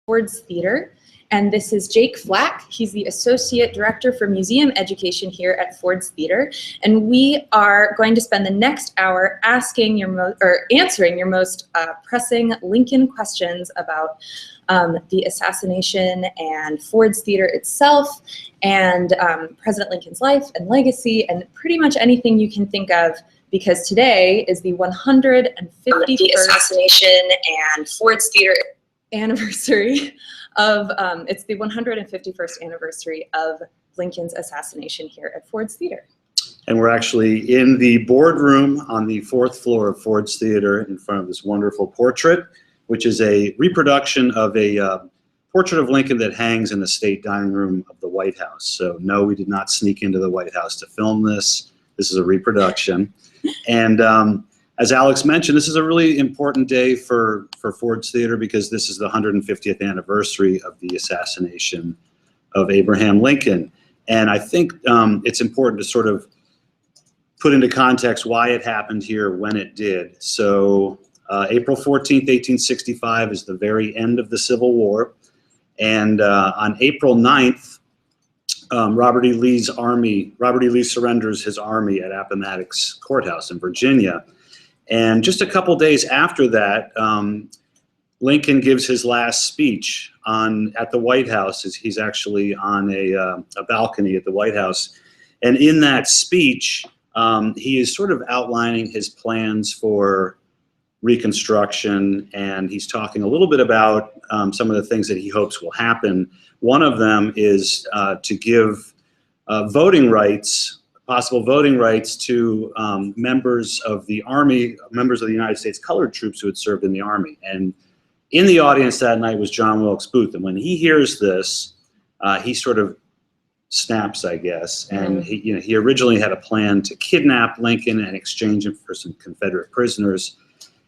Ford's Theater. And this is Jake Flack. He's the Associate Director for Museum Education here at Ford's Theater. And we are going to spend the next hour answering your most pressing Lincoln questions about the assassination and Ford's Theater itself, and President Lincoln's life and legacy, and pretty much anything you can think of, because today is the 151st the Assassination and Ford's Theater anniversary of, it's the 151st anniversary of Lincoln's assassination here at Ford's Theater. And we're actually in the boardroom on the 4th floor of Ford's Theater in front of this wonderful portrait, which is a reproduction of a portrait of Lincoln that hangs in the state dining room of the White House. So no, we did not sneak into the White House to film this. This is a reproduction. And as Alex mentioned, this is a really important day for Ford's Theater because this is the 150th anniversary of the assassination of Abraham Lincoln. And I think it's important to sort of put into context why it happened here when it did. So April 14th, 1865 is the very end of the Civil War. And on April 9th, Robert E. Lee surrenders his army at Appomattox Courthouse in Virginia. And just a couple days after that, Lincoln gives his last speech at the White House. He's actually on a balcony at the White House. And in that speech, he is sort of outlining his plans for Reconstruction, and he's talking a little bit about some of the things that he hopes will happen. One of them is to give voting rights, possible voting rights to members of the Army, members of the United States colored troops who had served in the Army. And in the audience that night was John Wilkes Booth. And when he hears this, he sort of snaps, I guess. And he originally had a plan to kidnap Lincoln and exchange him for some Confederate prisoners.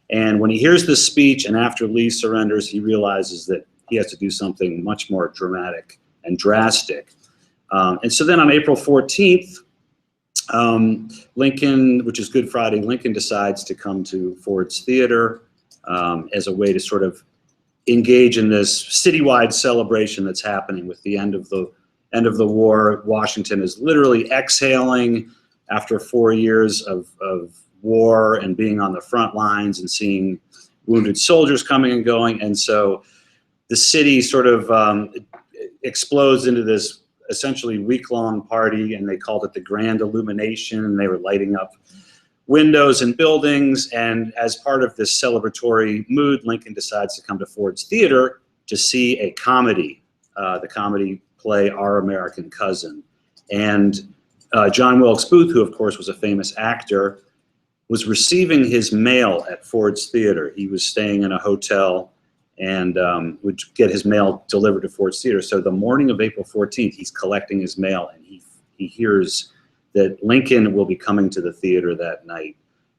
And when he hears this speech and after Lee surrenders, he realizes that he has to do something much more dramatic and drastic. And so then on April 14th, Lincoln, which is Good Friday, Lincoln decides to come to Ford's Theater as a way to sort of engage in this citywide celebration that's happening with the end of the war. Washington is literally exhaling after 4 years of war and being on the front lines and seeing wounded soldiers coming and going. And so the city sort of explodes into this essentially week-long party, and they called it the Grand Illumination, and they were lighting up windows and buildings. And as part of this celebratory mood, Lincoln decides to come to Ford's Theater to see a comedy, the comedy play Our American Cousin. And John Wilkes Booth, who of course was a famous actor, was receiving his mail at Ford's Theater. He was staying in a hotel and would get his mail delivered to Ford's Theater. So the morning of April 14th, he's collecting his mail, and he hears that Lincoln will be coming to the theater that night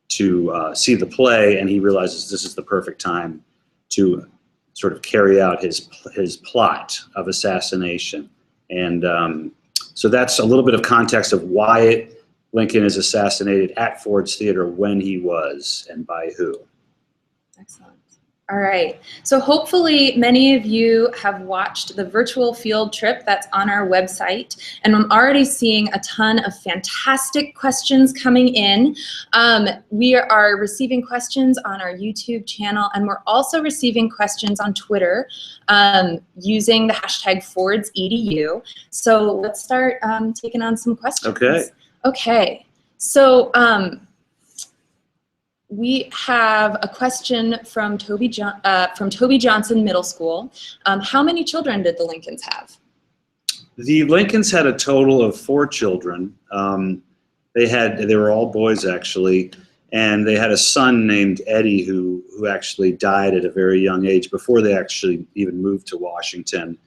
to see the play, and he realizes this is the perfect time to sort of carry out his plot of assassination. And so that's a little bit of context of why Lincoln is assassinated at Ford's Theater, when he was, and by who. Excellent. All right. So hopefully many of you have watched the virtual field trip that's on our website, and I'm already seeing a ton of fantastic questions coming in. We are receiving questions on our YouTube channel, and we're also receiving questions on Twitter using the hashtag FordsEDU. So let's start taking on some questions. Okay. Okay, so we have a question from Toby Johnson Middle School. How many children did the Lincolns have? The Lincolns had a total of 4 children. They were all boys actually, and they had a son named Eddie who actually died at a very young age before they actually even moved to Washington.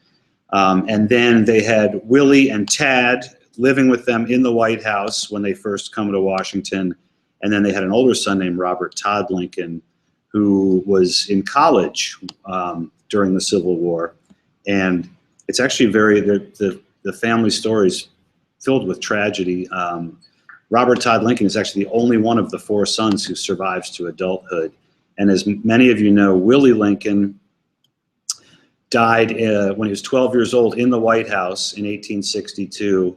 And then they had Willie and Tad living with them in the White House when they first come to Washington. And then they had an older son named Robert Todd Lincoln, who was in college during the Civil War. And it's actually the family story's filled with tragedy. Robert Todd Lincoln is actually the only one of the 4 sons who survives to adulthood. And as many of you know, Willie Lincoln died when he was 12 years old in the White House in 1862.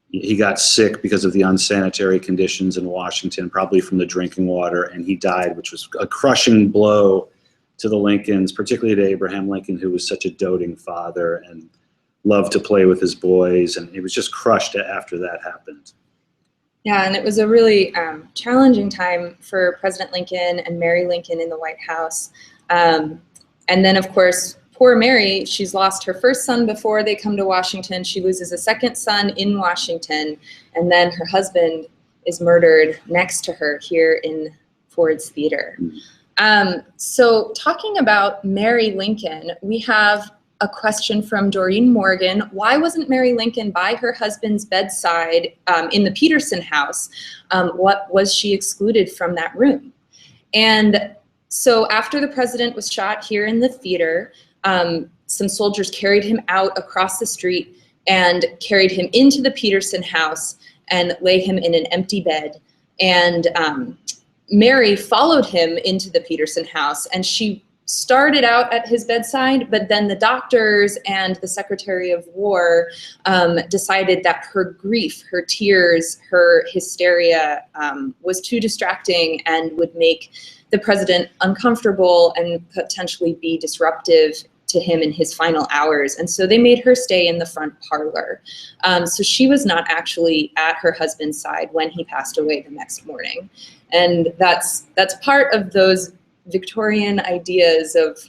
He got sick because of the unsanitary conditions in Washington, probably from the drinking water, and he died, which was a crushing blow to the Lincolns, particularly to Abraham Lincoln, who was such a doting father and loved to play with his boys, and he was just crushed after that happened. Yeah, and it was a really challenging time for President Lincoln and Mary Lincoln in the White House. And then, of course, poor Mary, she's lost her first son before they come to Washington. She loses a second son in Washington, and then her husband is murdered next to her here in Ford's Theater. So talking about Mary Lincoln, we have a question from Doreen Morgan. Why wasn't Mary Lincoln by her husband's bedside in the Petersen House? What was she excluded from that room? And so after the president was shot here in the theater, some soldiers carried him out across the street and carried him into the Petersen House and lay him in an empty bed. And Mary followed him into the Petersen House, and she started out at his bedside, but then the doctors and the Secretary of War decided that her grief, her tears, her hysteria was too distracting and would make the president uncomfortable and potentially be disruptive to him in his final hours. And so they made her stay in the front parlor. So she was not actually at her husband's side when he passed away the next morning. And that's part of those Victorian ideas of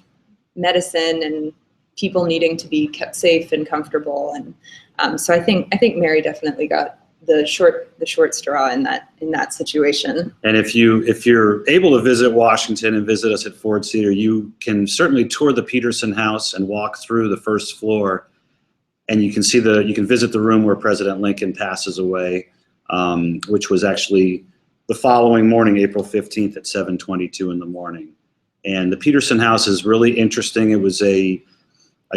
medicine and people needing to be kept safe and comfortable. And so I think Mary definitely got the short straw in that situation. And if you're able to visit Washington and visit us at Ford's Theater, you can certainly tour the Petersen House and walk through the first floor, and you can visit the room where President Lincoln passes away, which was actually the following morning, April 15th at 7:22 in the morning. And the Petersen House is really interesting. It was a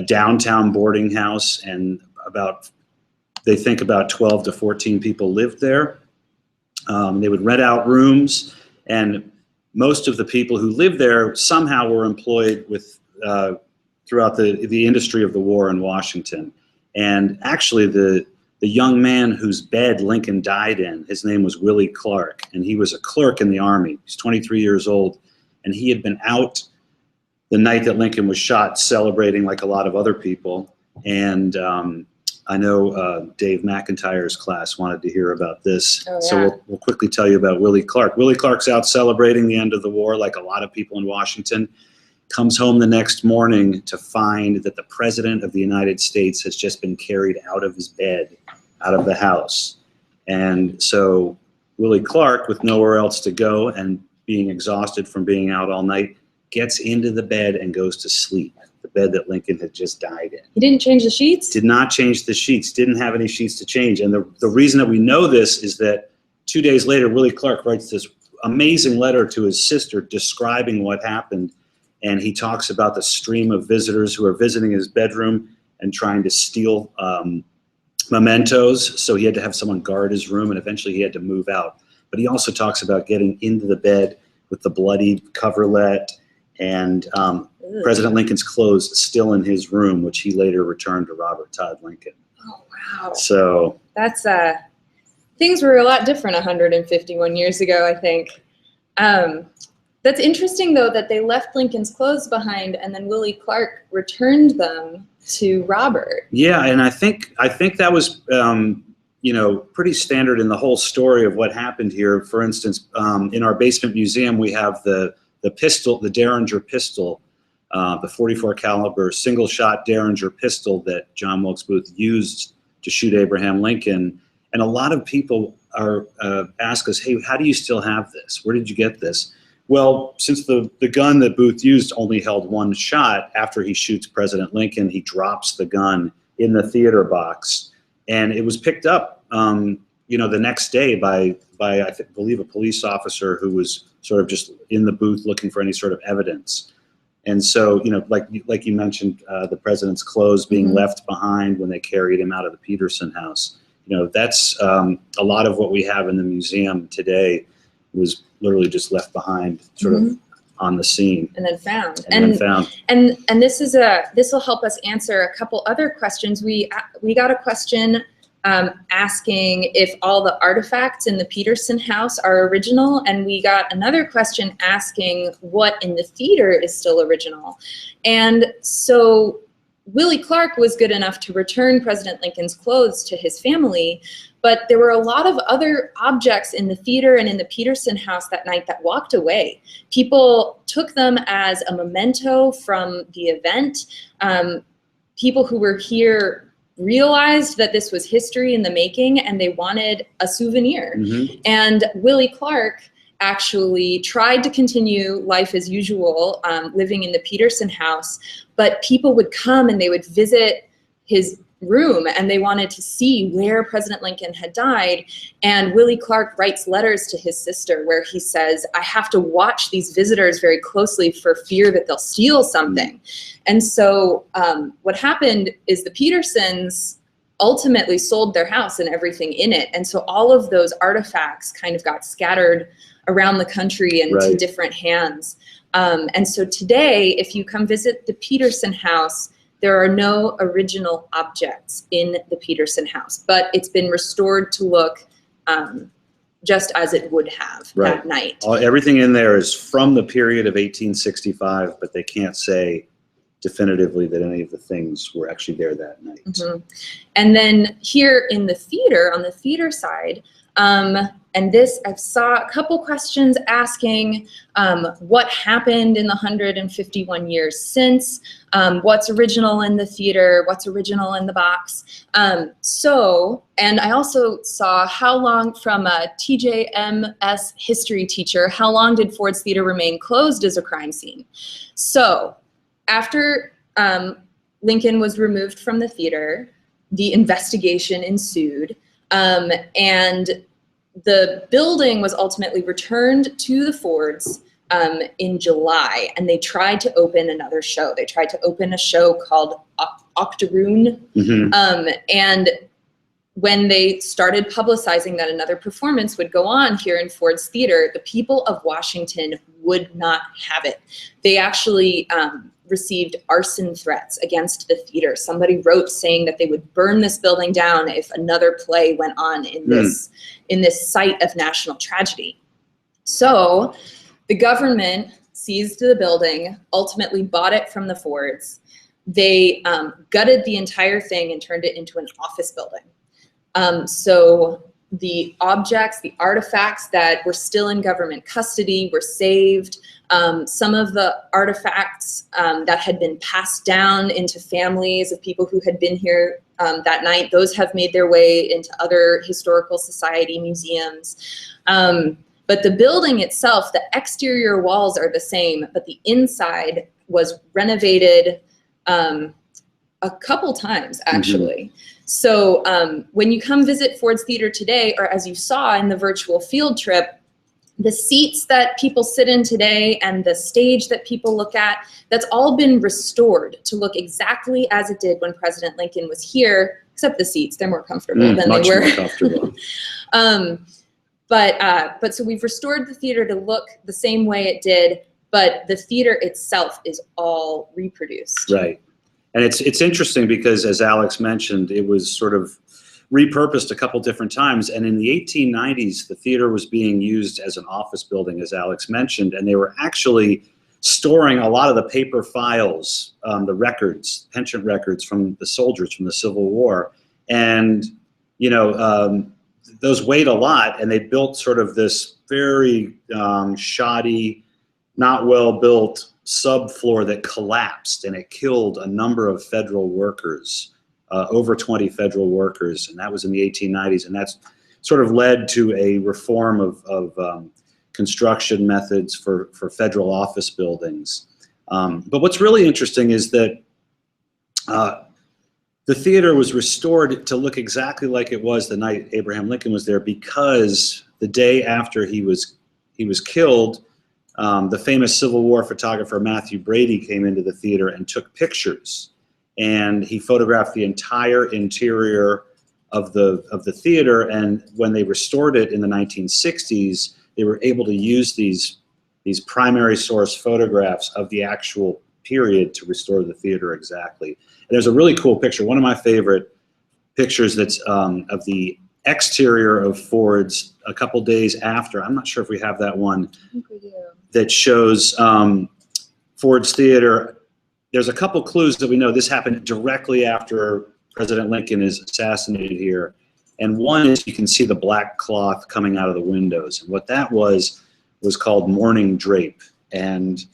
downtown boarding house, and they think about 12 to 14 people lived there. They would rent out rooms, and most of the people who lived there somehow were employed throughout the industry of the war in Washington. And actually, the young man whose bed Lincoln died in, his name was Willie Clark, and he was a clerk in the Army. He's 23 years old, and he had been out the night that Lincoln was shot celebrating like a lot of other people. And I know Dave McIntyre's class wanted to hear about this. Oh, yeah. So we'll quickly tell you about Willie Clark. Willie Clark's out celebrating the end of the war like a lot of people in Washington. Comes home the next morning to find that the President of the United States has just been carried out of his bed, out of the house. And so Willie Clark, with nowhere else to go and being exhausted from being out all night, gets into the bed and goes to sleep, the bed that Lincoln had just died in. He didn't change the sheets? Did not change the sheets, didn't have any sheets to change. And the reason that we know this is that 2 days later, Willie Clark writes this amazing letter to his sister describing what happened. And he talks about the stream of visitors who are visiting his bedroom and trying to steal mementos. So he had to have someone guard his room, and eventually he had to move out. But he also talks about getting into the bed with the bloodied coverlet and President Lincoln's clothes still in his room, which he later returned to Robert Todd Lincoln. Oh, wow. So that's things were a lot different 151 years ago, I think. That's interesting, though, that they left Lincoln's clothes behind and then Willie Clark returned them to Robert. Yeah, and I think that was pretty standard in the whole story of what happened here. For instance, in our basement museum, we have the pistol, the Derringer pistol, the .44 caliber single-shot Derringer pistol that John Wilkes Booth used to shoot Abraham Lincoln. And a lot of people ask us, hey, how do you still have this? Where did you get this? Well, since the gun that Booth used only held one shot, after he shoots President Lincoln, he drops the gun in the theater box. And it was picked up, the next day by I believe a police officer who was sort of just in the booth looking for any sort of evidence. And so, like you mentioned, the president's clothes being left behind when they carried him out of the Petersen House. That's a lot of what we have in the museum today was literally just left behind sort of on the scene. And then found. And then found. And this will help us answer a couple other questions. We got a question asking if all the artifacts in the Petersen House are original, and we got another question asking what in the theater is still original. And so Willie Clark was good enough to return President Lincoln's clothes to his family, but there were a lot of other objects in the theater and in the Petersen House that night that walked away. People took them as a memento from the event. People who were here realized that this was history in the making, and they wanted a souvenir. Mm-hmm. And Willie Clark actually tried to continue life as usual, living in the Petersen House, but people would come and they would visit his room and they wanted to see where President Lincoln had died. And Willie Clark writes letters to his sister where he says, I have to watch these visitors very closely for fear that they'll steal something. And so what happened is the Petersens ultimately sold their house and everything in it. And so all of those artifacts kind of got scattered around the country and to different hands. And so today, if you come visit the Petersen House, there are no original objects in the Petersen House, but it's been restored to look just as it would have that night. Everything in there is from the period of 1865, but they can't say definitively that any of the things were actually there that night. Mm-hmm. And then here in the theater, on the theater side, and this, I saw a couple questions asking what happened in the 151 years since, what's original in the theater, what's original in the box. And I also saw how long, from a TJMS history teacher, how long did Ford's Theater remain closed as a crime scene? So after Lincoln was removed from the theater, the investigation ensued, and the building was ultimately returned to the Fords in July, and they tried to open another show. They tried to open a show called Octoroon, and when they started publicizing that another performance would go on here in Ford's Theater, the people of Washington would not have it. They actually received arson threats against the theater. Somebody wrote saying that they would burn this building down if another play went on in this site of national tragedy. So the government seized the building, ultimately bought it from the Fords. They gutted the entire thing and turned it into an office building. So the objects, the artifacts that were still in government custody were saved. Some of the artifacts that had been passed down into families of people who had been here that night, those have made their way into other historical society museums. But the building itself, the exterior walls are the same, but the inside was renovated a couple times, actually. So when you come visit Ford's Theater today, or as you saw in the virtual field trip, the seats that people sit in today and the stage that people look at, that's all been restored to look exactly as it did when President Lincoln was here, except the seats, they're more comfortable than they were. Much more comfortable. But so we've restored the theater to look the same way it did, but the theater itself is all reproduced. Right. And it's interesting because, as Alex mentioned, it was sort of repurposed a couple different times. And in the 1890s, the theater was being used as an office building, as Alex mentioned, and they were actually storing a lot of the paper files, the records, pension records from the soldiers from the Civil War. And, you know, those weighed a lot, and they built sort of this very shoddy, not well-built subfloor that collapsed, and it killed a number of federal workers, over 20 federal workers, and that was in the 1890s, and that's sort of led to a reform of construction methods for federal office buildings. But what's really interesting is that the theater was restored to look exactly like it was the night Abraham Lincoln was there, because the day after he was killed, the famous Civil War photographer Matthew Brady came into the theater and took pictures, and he photographed the entire interior of the theater. And when they restored it in the 1960s, they were able to use these these primary source photographs of the actual period to restore the theater exactly. And there's a really cool picture, one of my favorite pictures, that's of the exterior of Ford's a couple days after. I'm not sure if we have that one. I think we do. That shows Ford's Theater. There's a couple clues that we know this happened directly after President Lincoln is assassinated here. And one is you can see the black cloth coming out of the windows. And what that was called mourning drape. And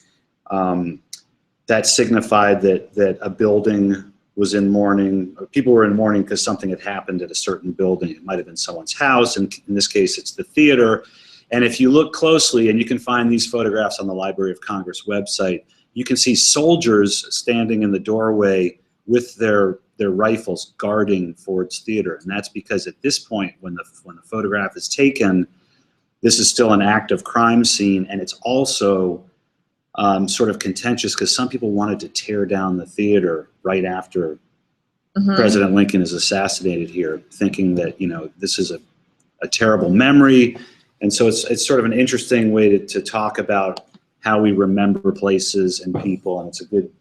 that signified that a building was in mourning, or people were in mourning because something had happened at a certain building. It might have been someone's house, and in this case it's the theater. And if you look closely, and you can find these photographs on the Library of Congress website, you can see soldiers standing in the doorway with their rifles guarding Ford's Theater. And that's because at this point, when the photograph is taken, this is still an active crime scene, and it's also sort of contentious because some people wanted to tear down the theater right after President Lincoln is assassinated here, thinking that, you know, this is a terrible memory. And so it's sort of an interesting way to talk about how we remember places and people, and it's a good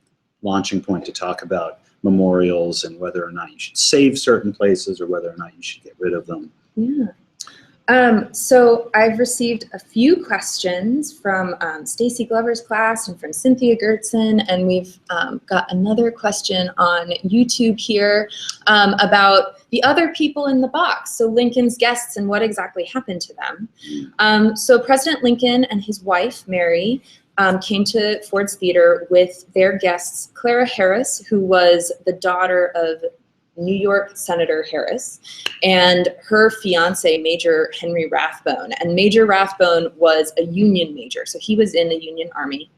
launching point to talk about memorials and whether or not you should save certain places or whether or not you should get rid of them. Yeah. So I've received a few questions from Stacy Glover's class and from Cynthia Gertson, and we've got another question on YouTube here about the other people in the box, so Lincoln's guests and what exactly happened to them. So President Lincoln and his wife, Mary, came to Ford's Theater with their guests, Clara Harris, who was the daughter of New York Senator Harris, and her fiance, Major Henry Rathbone. And Major Rathbone was a Union major, so he was in the Union Army.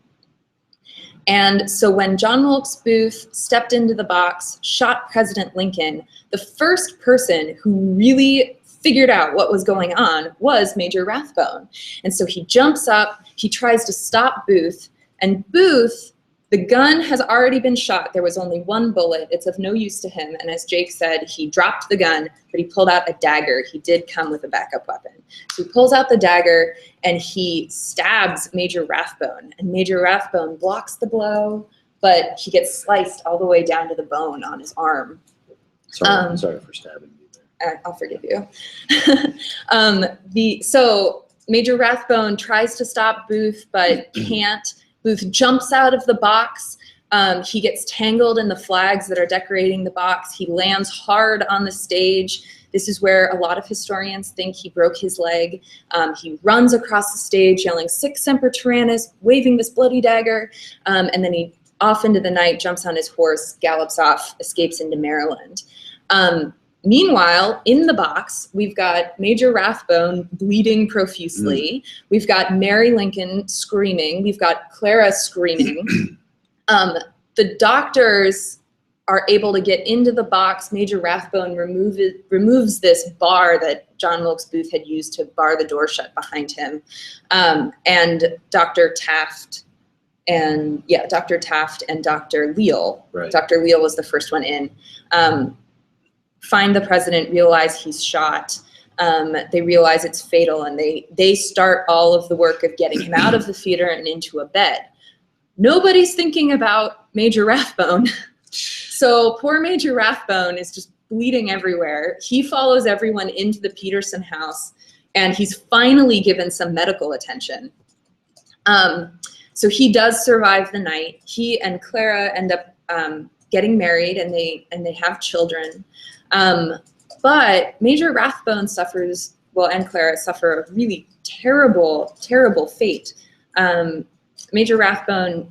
And so when John Wilkes Booth stepped into the box, shot President Lincoln, the first person who really figured out what was going on was Major Rathbone. And so he jumps up, he tries to stop Booth, and Booth, the gun has already been shot. There was only one bullet. It's of no use to him. And as Jake said, he dropped the gun, but he pulled out a dagger. He did come with a backup weapon. So he pulls out the dagger and he stabs Major Rathbone. And Major Rathbone blocks the blow, but he gets sliced all the way down to the bone on his arm. Sorry, sorry for stabbing you there. I'll forgive you. So Major Rathbone tries to stop Booth, but can't. Booth jumps out of the box. He gets tangled in the flags that are decorating the box. He lands hard on the stage. This is where a lot of historians think he broke his leg. He runs across the stage yelling, "Sic Semper Tyrannis," waving this bloody dagger. And then he, off into the night, jumps on his horse, gallops off, escapes into Maryland. Meanwhile, in the box, we've got Major Rathbone bleeding profusely. We've got Mary Lincoln screaming. We've got Clara screaming. The doctors are able to get into the box. Major Rathbone removes this bar that John Wilkes Booth had used to bar the door shut behind him. And Dr. Taft and Dr. Leal. Right. Dr. Leal was the first one in. Find the president, realize he's shot. They realize it's fatal, and they start all of the work of getting him out of the theater and into a bed. Nobody's thinking about Major Rathbone. So poor Major Rathbone is just bleeding everywhere. He follows everyone into the Petersen House, and he's finally given some medical attention. So he does survive the night. He and Clara end up getting married, and they have children. But Major Rathbone suffers, and Clara suffer a really terrible, terrible fate. Major Rathbone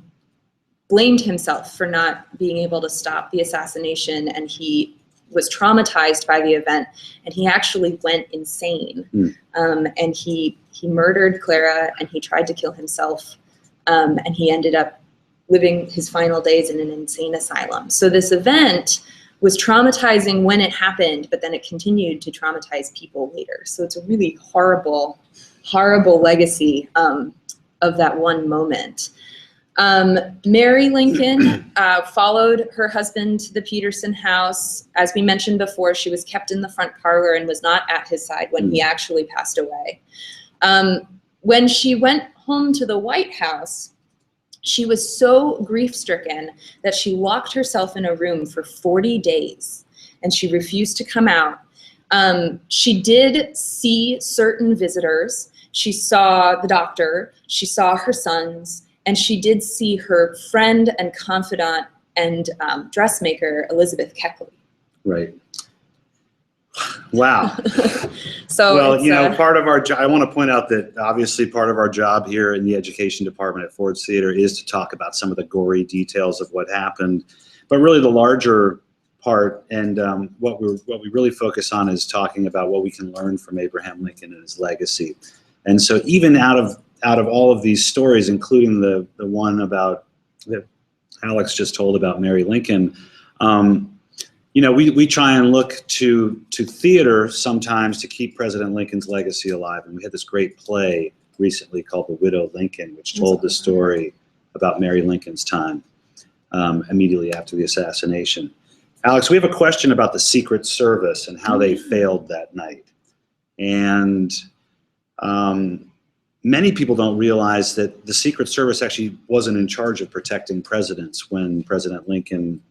blamed himself for not being able to stop the assassination, and he was traumatized by the event, and he actually went insane. And he murdered Clara, and he tried to kill himself, and he ended up living his final days in an insane asylum. So this event was traumatizing when it happened, but then it continued to traumatize people later. So it's a really horrible, horrible legacy of that one moment. Mary Lincoln followed her husband to the Petersen House. As we mentioned before, she was kept in the front parlor and was not at his side when he actually passed away. When she went home to the White House, she was so grief-stricken that she locked herself in a room for 40 days, and she refused to come out. She did see certain visitors. She saw the doctor, she saw her sons, and she did see her friend and confidant and dressmaker, Elizabeth Keckley. Right. Wow. So well, you know, part of our job, I want to point out that obviously part of our job here in the education department at Ford's Theater is to talk about some of the gory details of what happened, but really the larger part and what we really focus on is talking about what we can learn from Abraham Lincoln and his legacy. And so even out of all of these stories, including the one about that Alex just told about Mary Lincoln, you know, we try and look to theater sometimes to keep President Lincoln's legacy alive. And we had this great play recently called The Widow Lincoln, which told the story about Mary Lincoln's time immediately after the assassination. Alex, we have a question about the Secret Service and how they failed that night. And many people don't realize that the Secret Service actually wasn't in charge of protecting presidents when President Lincoln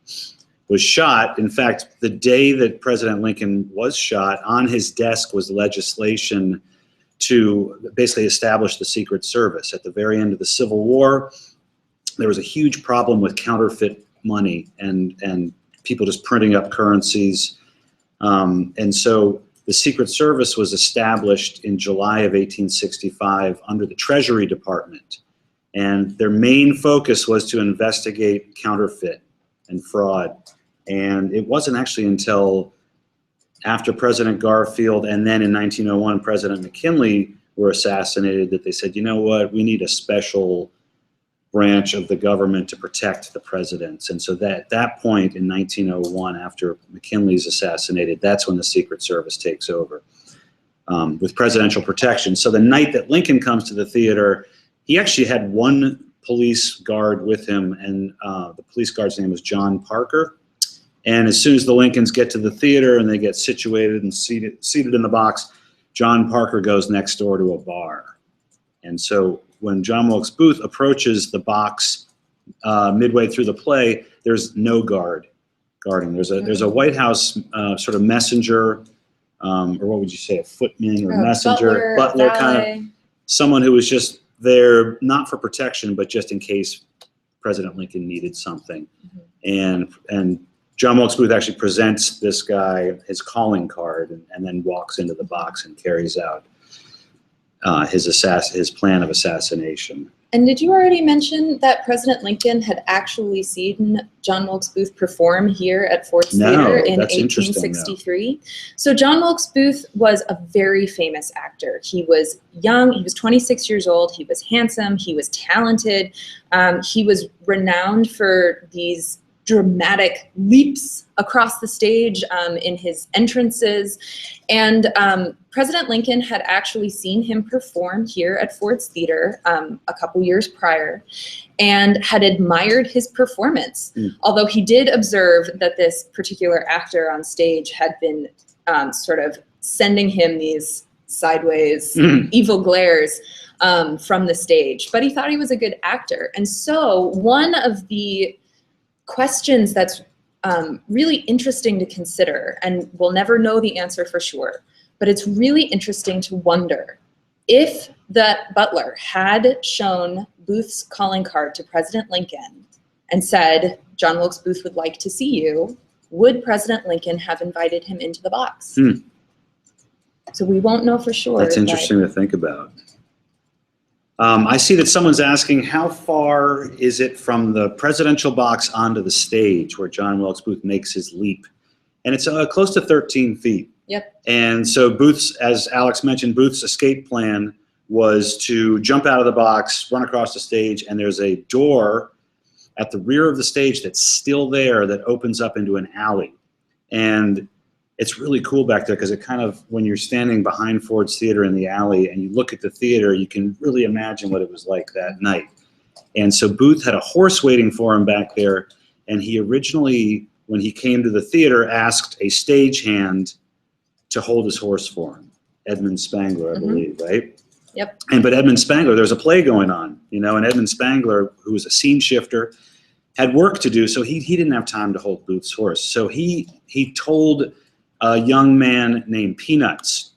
was shot. In fact, the day that President Lincoln was shot, on his desk was legislation to basically establish the Secret Service. At the very end of the Civil War, there was a huge problem with counterfeit money and people just printing up currencies. And so the Secret Service was established in July of 1865 under the Treasury Department. And their main focus was to investigate counterfeit and fraud. And it wasn't actually until after President Garfield and then in 1901 President McKinley were assassinated that they said, you know what, we need a special branch of the government to protect the presidents. And so at that point in 1901, after McKinley's assassinated, that's when the Secret Service takes over with presidential protection. So the night that Lincoln comes to the theater, he actually had one police guard with him, and the police guard's name was John Parker. And as soon as the Lincolns get to the theater and they get situated and seated in the box, John Parker goes next door to a bar. And so when John Wilkes Booth approaches the box midway through the play, there's no guarding. There's a White House sort of messenger, or what would you say, a footman or messenger, butler kind of someone who was just there not for protection, but just in case President Lincoln needed something. And John Wilkes Booth actually presents this guy his calling card and then walks into the box and carries out his plan of assassination. And did you already mention that President Lincoln had actually seen John Wilkes Booth perform here at Ford's Theater in 1863? So John Wilkes Booth was a very famous actor. He was young, he was 26 years old, he was handsome, he was talented, he was renowned for these dramatic leaps across the stage in his entrances. And President Lincoln had actually seen him perform here at Ford's Theater a couple years prior and had admired his performance. Although he did observe that this particular actor on stage had been sort of sending him these sideways evil glares from the stage. But he thought he was a good actor. And so one of the questions that's really interesting to consider, and we'll never know the answer for sure, but it's really interesting to wonder if that butler had shown Booth's calling card to President Lincoln and said, John Wilkes Booth would like to see you, would President Lincoln have invited him into the box? So we won't know for sure. That's interesting to think about. I see that someone's asking, how far is it from the presidential box onto the stage where John Wilkes Booth makes his leap? And it's close to 13 feet. Yep. And so Booth's, as Alex mentioned, Booth's escape plan was to jump out of the box, run across the stage, and there's a door at the rear of the stage that's still there that opens up into an alley. And it's really cool back there because it kind of, when you're standing behind Ford's Theater in the alley and you look at the theater, you can really imagine what it was like that night. And so Booth had a horse waiting for him back there, and he originally, when he came to the theater, asked a stagehand to hold his horse for him, Edmund Spangler, I believe, right? Yep. But Edmund Spangler, there's a play going on, you know, and Edmund Spangler, who was a scene shifter, had work to do, so he didn't have time to hold Booth's horse. So he told a young man named Peanuts,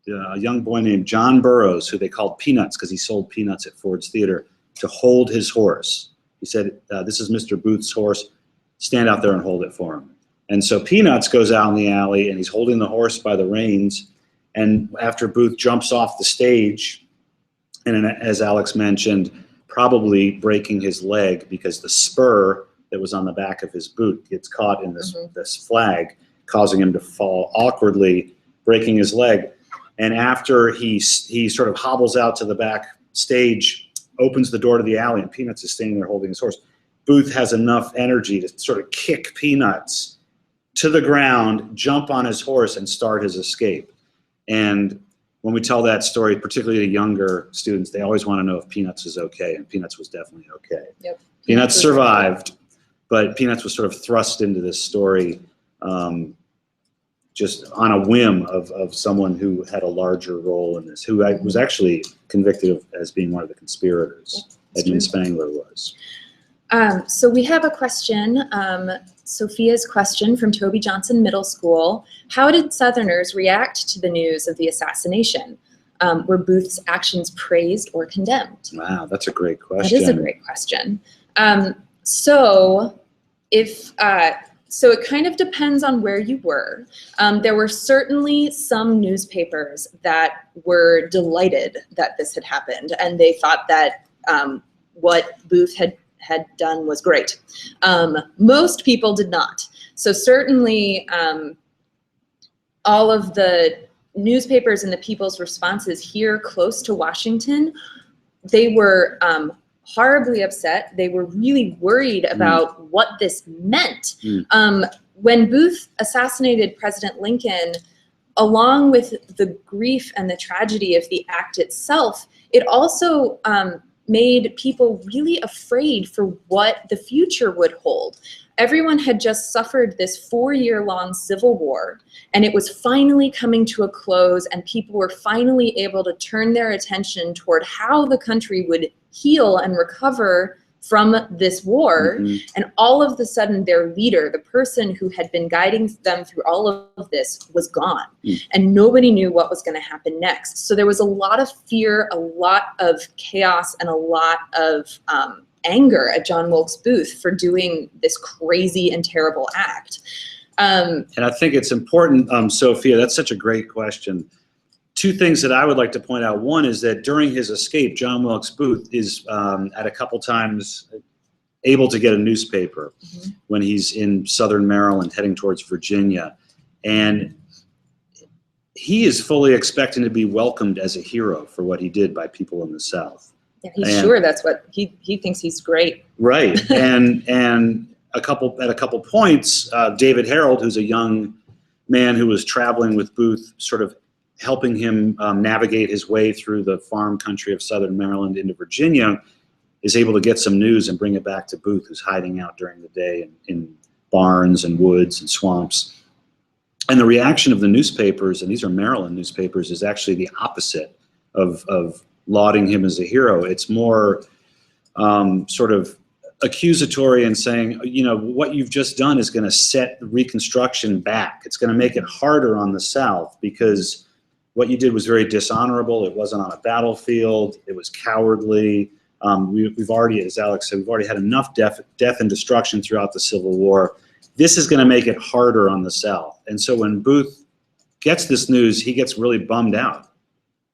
a young boy named John Burroughs, who they called Peanuts because he sold peanuts at Ford's Theater, to hold his horse. He said, this is Mr. Booth's horse, stand out there and hold it for him. And so Peanuts goes out in the alley, and he's holding the horse by the reins, and after Booth jumps off the stage, and as Alex mentioned, probably breaking his leg because the spur that was on the back of his boot gets caught in this, this flag, causing him to fall awkwardly, breaking his leg. And after he sort of hobbles out to the back stage, opens the door to the alley, and Peanuts is standing there holding his horse. Booth has enough energy to sort of kick Peanuts to the ground, jump on his horse, and start his escape. And when we tell that story, particularly to younger students, they always want to know if Peanuts is okay, and Peanuts was definitely okay. Yep. Peanuts survived, but Peanuts was sort of thrust into this story just on a whim of someone who had a larger role in this, who was actually convicted of as being one of the conspirators. Yep, Edmund Spangler was. So we have a question, Sophia's question from Toby Johnson Middle School. How did Southerners react to the news of the assassination? Were Booth's actions praised or condemned? Wow, that's a great question. That is a great question. So it kind of depends on where you were. There were certainly some newspapers that were delighted that this had happened, and they thought that what Booth had done was great. Most people did not. So certainly all of the newspapers and the people's responses here close to Washington, they were horribly upset. They were really worried about what this meant. When Booth assassinated President Lincoln, along with the grief and the tragedy of the act itself, it also made people really afraid for what the future would hold. Everyone had just suffered this 4-year-long civil war, and it was finally coming to a close, and people were finally able to turn their attention toward how the country would heal and recover from this war. And all of a sudden, their leader, the person who had been guiding them through all of this, was gone. And nobody knew what was going to happen next. So there was a lot of fear, a lot of chaos, and a lot of anger at John Wilkes Booth for doing this crazy and terrible act. And I think it's important, Sophia, that's such a great question. Two things that I would like to point out. One is that during his escape, John Wilkes Booth is at a couple times able to get a newspaper when he's in southern Maryland heading towards Virginia. And he is fully expecting to be welcomed as a hero for what he did by people in the South. Yeah, he's sure that's what he thinks he's great. Right. and at a couple points, David Herold, who's a young man who was traveling with Booth, sort of helping him navigate his way through the farm country of southern Maryland into Virginia, is able to get some news and bring it back to Booth, who's hiding out during the day in barns and woods and swamps. And the reaction of the newspapers, and these are Maryland newspapers, is actually the opposite of lauding him as a hero. It's more sort of accusatory and saying, you know, what you've just done is going to set Reconstruction back. It's going to make it harder on the South because what you did was very dishonorable. It wasn't on a battlefield. It was cowardly. We've already, as Alex said, we've already had enough death and destruction throughout the Civil War. This is going to make it harder on the South. And so when Booth gets this news, he gets really bummed out.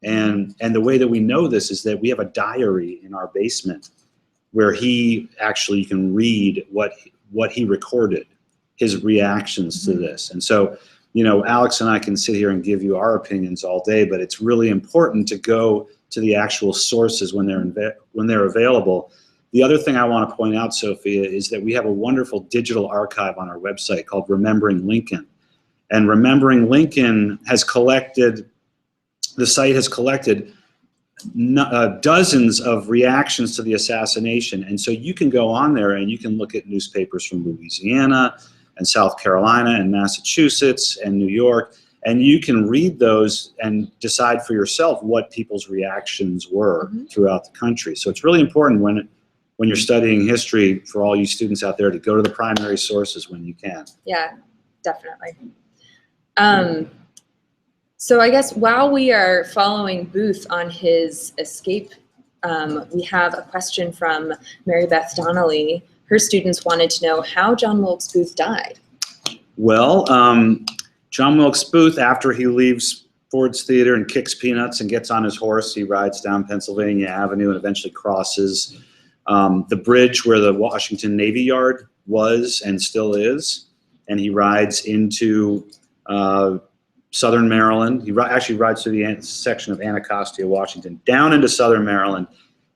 And the way that we know this is that we have a diary in our basement where you can read what he recorded, his reactions to this. And so, you know, Alex and I can sit here and give you our opinions all day, but it's really important to go to the actual sources when they're available. The other thing I want to point out, Sophia, is that we have a wonderful digital archive on our website called Remembering Lincoln. And Remembering Lincoln has collected, the site has collected dozens of reactions to the assassination. And so you can go on there and you can look at newspapers from Louisiana and South Carolina and Massachusetts and New York, And you can read those and decide for yourself what people's reactions were throughout the country. So it's really important when you're studying history, for all you students out there, to go to the primary sources when you can. Yeah, definitely. So I guess while we are following Booth on his escape, we have a question from Mary Beth Donnelly. Her students wanted to know how John Wilkes Booth died. Well, John Wilkes Booth, after he leaves Ford's Theater and kicks peanuts and gets on his horse, he rides down Pennsylvania Avenue and eventually crosses the bridge where the Washington Navy Yard was and still is, and he rides into southern Maryland. He actually rides through the section of Anacostia, Washington, down into southern Maryland,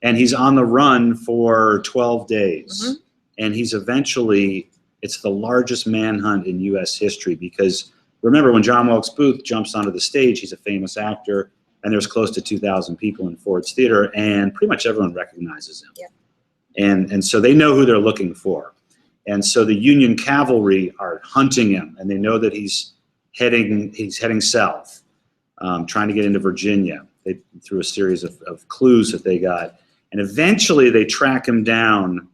and he's on the run for 12 days. And he's eventually, it's the largest manhunt in U.S. history, because remember, when John Wilkes Booth jumps onto the stage, he's a famous actor, and there's close to 2,000 people in Ford's Theater, and pretty much everyone recognizes him. Yeah. And so they know who they're looking for. And so the Union cavalry are hunting him, and they know that he's heading south, trying to get into Virginia. Through a series of clues that they got. And eventually they track him down.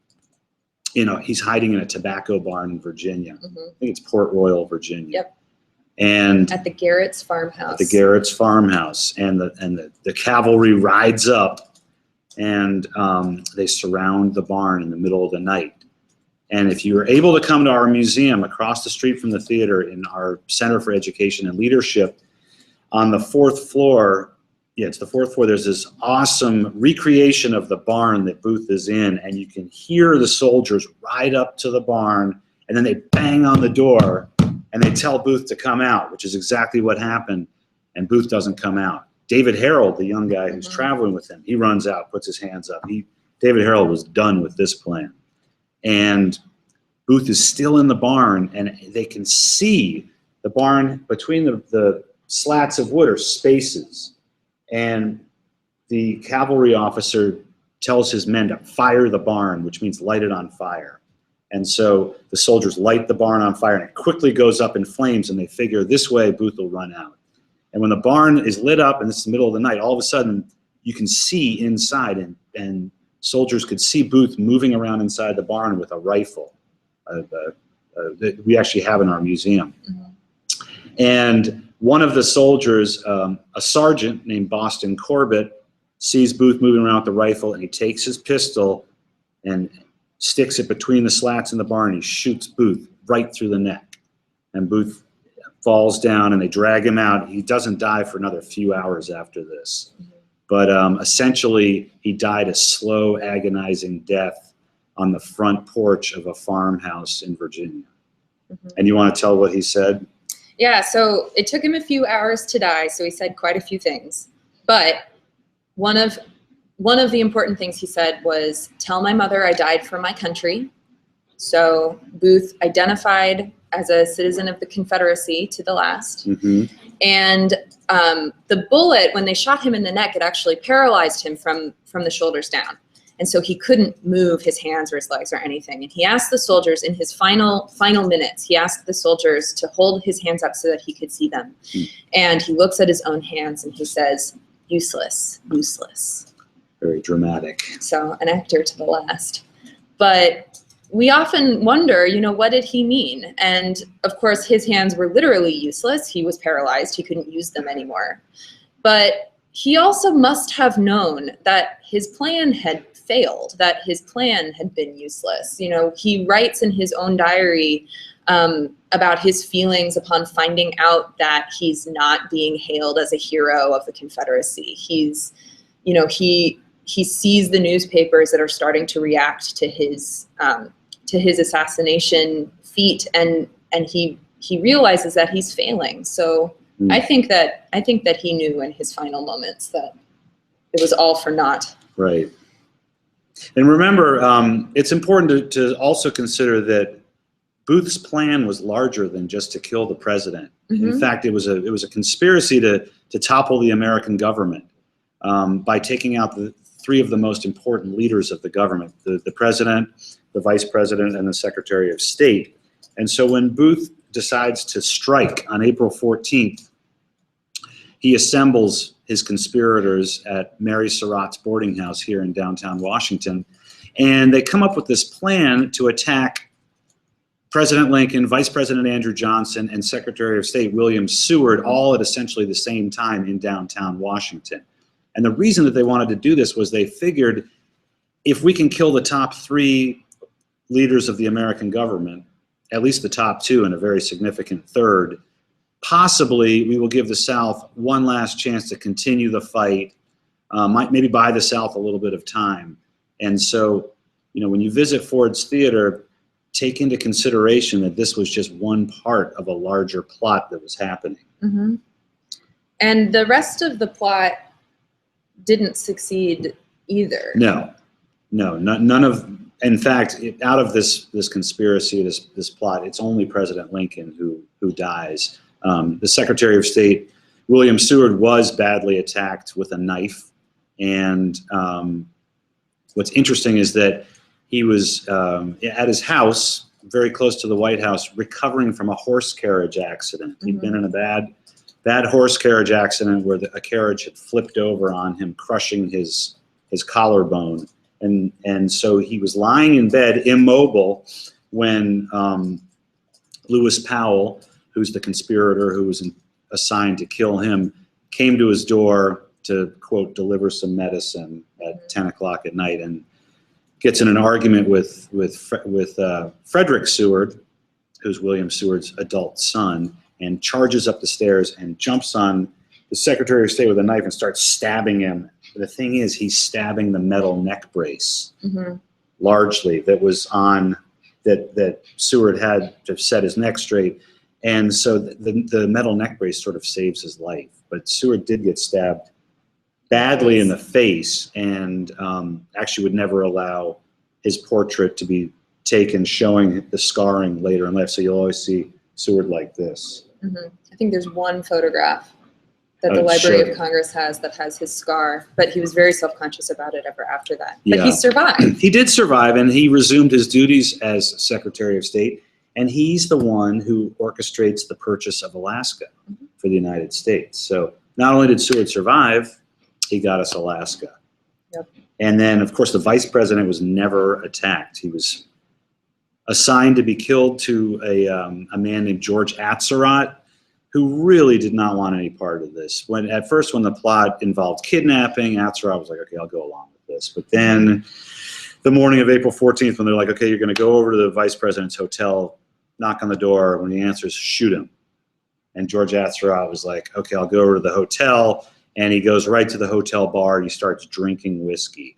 You know, he's hiding in a tobacco barn in Virginia. I think it's Port Royal, Virginia. Yep. And at the Garrett's farmhouse. At the Garrett's farmhouse. And the cavalry rides up, and they surround the barn in the middle of the night. And if you were able to come to our museum across the street from the theater in our Center for Education and Leadership, on the 4th floor, it's the 4th floor, there's this awesome recreation of the barn that Booth is in, and you can hear the soldiers ride up to the barn, and then they bang on the door, and they tell Booth to come out, which is exactly what happened, and Booth doesn't come out. David Herold, the young guy who's traveling with him, he runs out, puts his hands up. David Herold was done with this plan. And Booth is still in the barn, and they can see the barn between the slats of wood are spaces. And the cavalry officer tells his men to fire the barn, which means light it on fire. And so the soldiers light the barn on fire, and it quickly goes up in flames, and they figure this way Booth will run out. And when the barn is lit up, and this is the middle of the night, all of a sudden you can see inside, and soldiers could see Booth moving around inside the barn with a rifle that we actually have in our museum. And one of the soldiers, a sergeant named Boston Corbett, sees Booth moving around with the rifle, and he takes his pistol and sticks it between the slats in the barn. He shoots Booth right through the neck, and Booth falls down, and they drag him out. He doesn't die for another few hours after this. But essentially, he died a slow, agonizing death on the front porch of a farmhouse in Virginia. And you want to tell what he said? Yeah, so it took him a few hours to die, so he said quite a few things. But one of the important things he said was, "Tell my mother I died for my country." So Booth identified as a citizen of the Confederacy to the last. And the bullet, when they shot him in the neck, it actually paralyzed him from the shoulders down. And so he couldn't move his hands or his legs or anything. And he asked the soldiers in his final minutes, he asked the soldiers to hold his hands up so that he could see them. And he looks at his own hands and he says, "Useless, useless." Very dramatic. So an actor to the last. But we often wonder, what did he mean? And of course, his hands were literally useless. He was paralyzed. He couldn't use them anymore. But he also must have known that his plan had failed, that his plan had been useless. He writes in his own diary about his feelings upon finding out that he's not being hailed as a hero of the Confederacy. He sees the newspapers that are starting to react to his assassination feat, and he realizes that he's failing. So I think that he knew in his final moments that it was all for naught. Right. And remember, it's important to also consider that Booth's plan was larger than just to kill the president. In fact, it was a conspiracy to topple the American government by taking out the three of the most important leaders of the government: the president, the vice president, and the secretary of state. And so when Booth decides to strike on April 14th, he assembles his conspirators at Mary Surratt's boarding house here in downtown Washington, and they come up with this plan to attack President Lincoln, Vice President Andrew Johnson, and Secretary of State William Seward, all at essentially the same time in downtown Washington. And the reason that they wanted to do this was they figured, if we can kill the top 3 leaders of the American government, at least the top 2 and a very significant third, possibly we will give the South one last chance to continue the fight, might maybe buy the South a little bit of time. And so, you know, when you visit Ford's Theater, take into consideration that this was just one part of a larger plot that was happening. Mm-hmm. And the rest of the plot didn't succeed either. No, none of. In fact, out of this conspiracy, this plot, it's only President Lincoln who dies. The Secretary of State William Seward was badly attacked with a knife, and what's interesting is that he was at his house, very close to the White House, recovering from a horse carriage accident. Mm-hmm. He'd been in a bad horse carriage accident where a carriage had flipped over on him, crushing his collarbone. And so he was lying in bed, immobile, when Lewis Powell, who's the conspirator who was assigned to kill him, came to his door to, quote, deliver some medicine at 10 o'clock at night, and gets in an argument with Frederick Seward, who's William Seward's adult son, and charges up the stairs and jumps on the Secretary of State with a knife and starts stabbing him. The thing is, he's stabbing the metal neck brace, mm-hmm. largely, that was on, that Seward had to set his neck straight. And so the metal neck brace sort of saves his life. But Seward did get stabbed badly in the face, and actually would never allow his portrait to be taken showing the scarring later in life. So you'll always see Seward like this. Mm-hmm. I think there's one photograph that the Library of Congress has that has his scar, but he was very self-conscious about it ever after that. But yeah. He survived. He did survive, and he resumed his duties as Secretary of State, and he's the one who orchestrates the purchase of Alaska mm-hmm. for the United States. So not only did Seward survive, he got us Alaska. Yep. And then, of course, the vice president was never attacked. He was assigned to be killed to a man named George Atzerodt, who really did not want any part of this. At first, when the plot involved kidnapping, Atzerodt was like, okay, I'll go along with this. But then the morning of April 14th, when they're like, okay, you're going to go over to the vice president's hotel, knock on the door. When he answers, shoot him. And George Atzerodt was like, okay, I'll go over to the hotel. And he goes right to the hotel bar and he starts drinking whiskey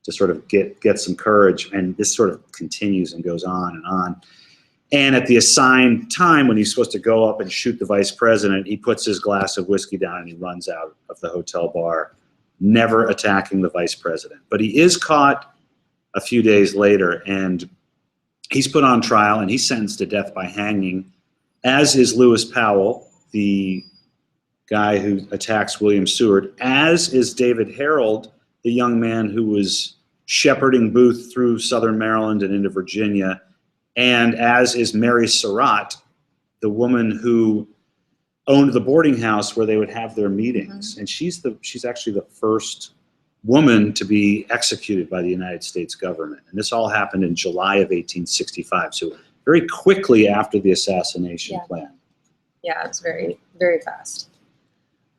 to sort of get some courage. And this sort of continues and goes on and on. And at the assigned time when he's supposed to go up and shoot the vice president, he puts his glass of whiskey down and he runs out of the hotel bar, never attacking the vice president. But he is caught a few days later, and he's put on trial and he's sentenced to death by hanging, as is Lewis Powell, the guy who attacks William Seward, as is David Herold, the young man who was shepherding Booth through southern Maryland and into Virginia, and as is Mary Surratt, the woman who owned the boarding house where they would have their meetings. Mm-hmm. And she's actually the first woman to be executed by the United States government. And this all happened in July of 1865, so very quickly after the assassination plan. Yeah, it was very, very fast.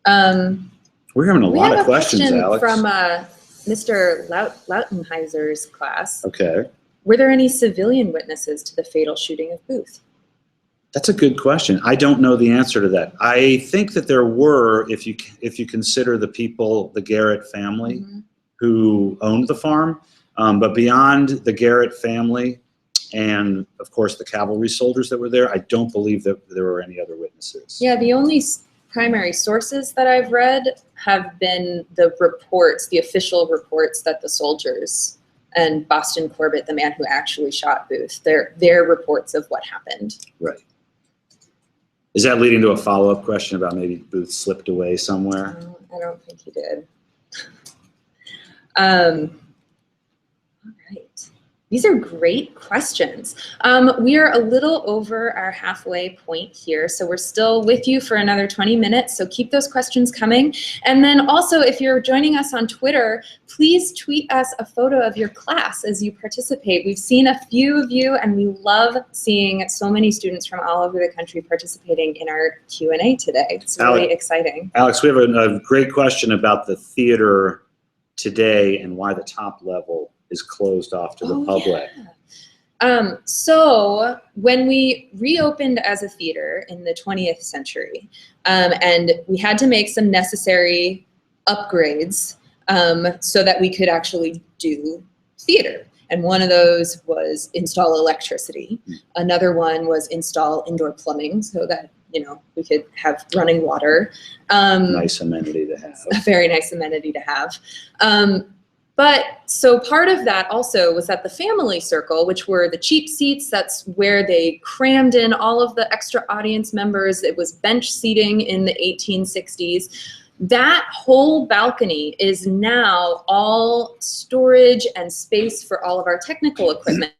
We're having a lot of questions, Alex. From Mr. Lautenheiser's class. Okay. Were there any civilian witnesses to the fatal shooting of Booth? That's a good question. I don't know the answer to that. I think that there were, if you consider the people, the Garrett family, mm-hmm. who owned the farm. But beyond the Garrett family and, of course, the cavalry soldiers that were there, I don't believe that there were any other witnesses. Yeah, the only primary sources that I've read have been the reports, the official reports that the soldiers and Boston Corbett, the man who actually shot Booth, their reports of what happened. Right. Is that leading to a follow-up question about maybe Booth slipped away somewhere? I don't think he did. All right. These are great questions. We are a little over our halfway point here, so we're still with you for another 20 minutes, so keep those questions coming. And then also, if you're joining us on Twitter, please tweet us a photo of your class as you participate. We've seen a few of you, and we love seeing so many students from all over the country participating in our Q&A today. It's really exciting. Alex, we have a great question about the theater today and why the top level is closed off to the public. Yeah. So when we reopened as a theater in the 20th century, and we had to make some necessary upgrades so that we could actually do theater. And one of those was install electricity. Another one was install indoor plumbing so that, you know, we could have running water. Nice amenity to have. A very nice amenity to have. But so part of that also was that the family circle, which were the cheap seats, that's where they crammed in all of the extra audience members. It was bench seating in the 1860s. That whole balcony is now all storage and space for all of our technical equipment.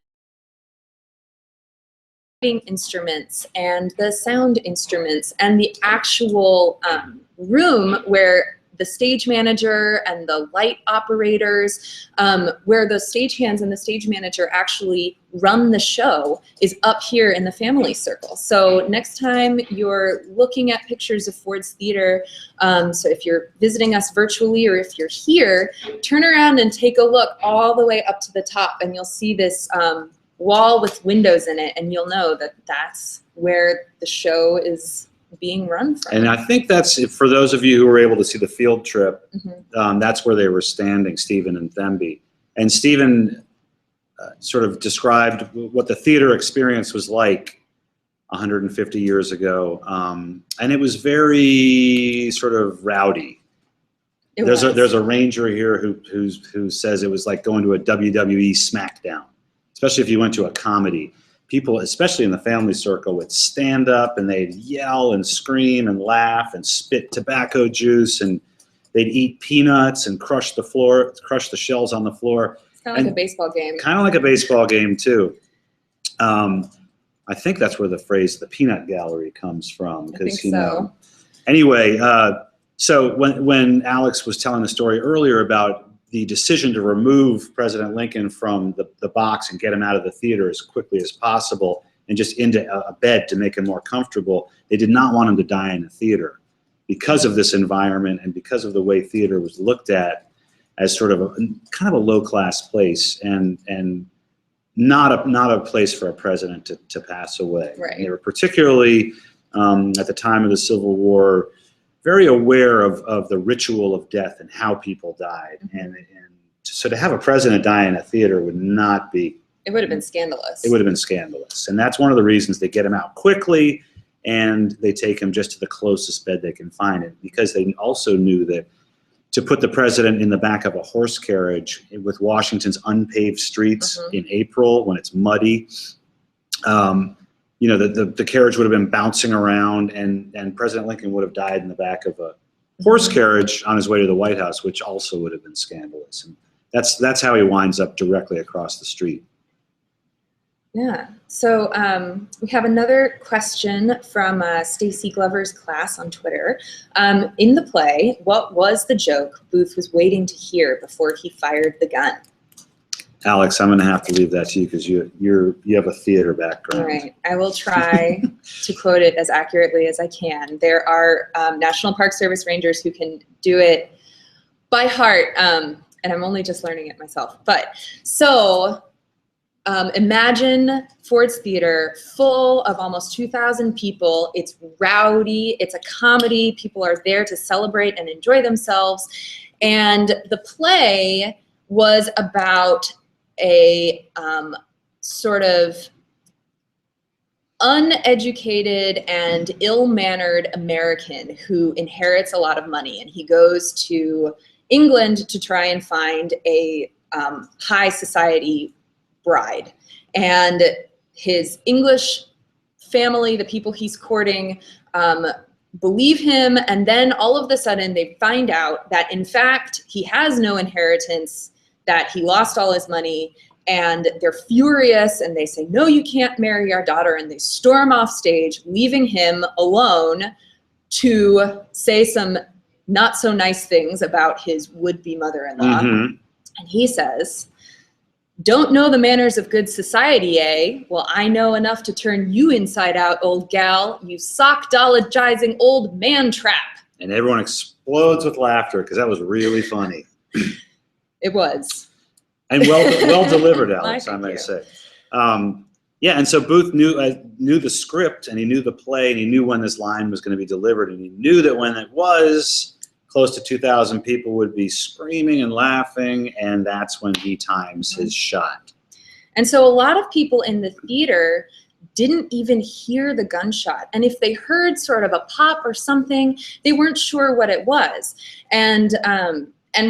Instruments and the sound instruments and the actual room where the stage manager and the light operators, where the stagehands and the stage manager actually run the show, is up here in the family circle. So next time you're looking at pictures of Ford's Theater, so if you're visiting us virtually or if you're here, turn around and take a look all the way up to the top, and you'll see this wall with windows in it, and you'll know that that's where the show is being run from. And I think that's, for those of you who were able to see the field trip, that's where they were standing, Stephen and Themby. And Stephen sort of described what the theater experience was like 150 years ago. And it was very sort of rowdy. There's a ranger here who says it was like going to a WWE SmackDown, especially if you went to a comedy. People, especially in the family circle, would stand up and they'd yell and scream and laugh and spit tobacco juice, and they'd eat peanuts and crush the shells on the floor. It's kind of like a baseball game. Kind of like a baseball game too. I think that's where the phrase "the peanut gallery" comes from, because you know. Anyway, so when Alex was telling the story earlier about the decision to remove President Lincoln from the box and get him out of the theater as quickly as possible and just into a bed to make him more comfortable, they did not want him to die in the theater because of this environment and because of the way theater was looked at as sort of kind of a low-class place and not a place for a president to pass away. Right. And they were particularly, at the time of the Civil War, very aware of the ritual of death and how people died. And so to have a president die in a theater would not be... It would have been scandalous. It would have been scandalous. And that's one of the reasons they get him out quickly, and they take him just to the closest bed they can find. It because they also knew that to put the president in the back of a horse carriage with Washington's unpaved streets in April when it's muddy, you know, the carriage would have been bouncing around, and President Lincoln would have died in the back of a horse carriage on his way to the White House, which also would have been scandalous. And that's how he winds up directly across the street. Yeah. So we have another question from Stacy Glover's class on Twitter. In the play, what was the joke Booth was waiting to hear before he fired the gun? Alex, I'm going to have to leave that to you because you have a theater background. All right. I will try to quote it as accurately as I can. There are National Park Service rangers who can do it by heart, and I'm only just learning it myself. But so imagine Ford's Theater full of almost 2,000 people. It's rowdy. It's a comedy. People are there to celebrate and enjoy themselves. And the play was about a sort of uneducated and ill-mannered American who inherits a lot of money, and he goes to England to try and find a high society bride. And his English family, the people he's courting, believe him, and then all of a sudden they find out that in fact he has no inheritance, that he lost all his money, and they're furious, and they say, no, you can't marry our daughter, and they storm off stage, leaving him alone to say some not so nice things about his would-be mother-in-law. And he says, don't know the manners of good society, eh? Well, I know enough to turn you inside out, old gal, you sock-dologizing old man-trap. And everyone explodes with laughter because that was really funny. It was. And well delivered, Alex, I may say. Yeah, and so Booth knew the script, and he knew the play, and he knew when this line was going to be delivered, and he knew that when it was, close to 2,000 people would be screaming and laughing, and that's when he times his shot. And so a lot of people in the theater didn't even hear the gunshot. And if they heard sort of a pop or something, they weren't sure what it was. And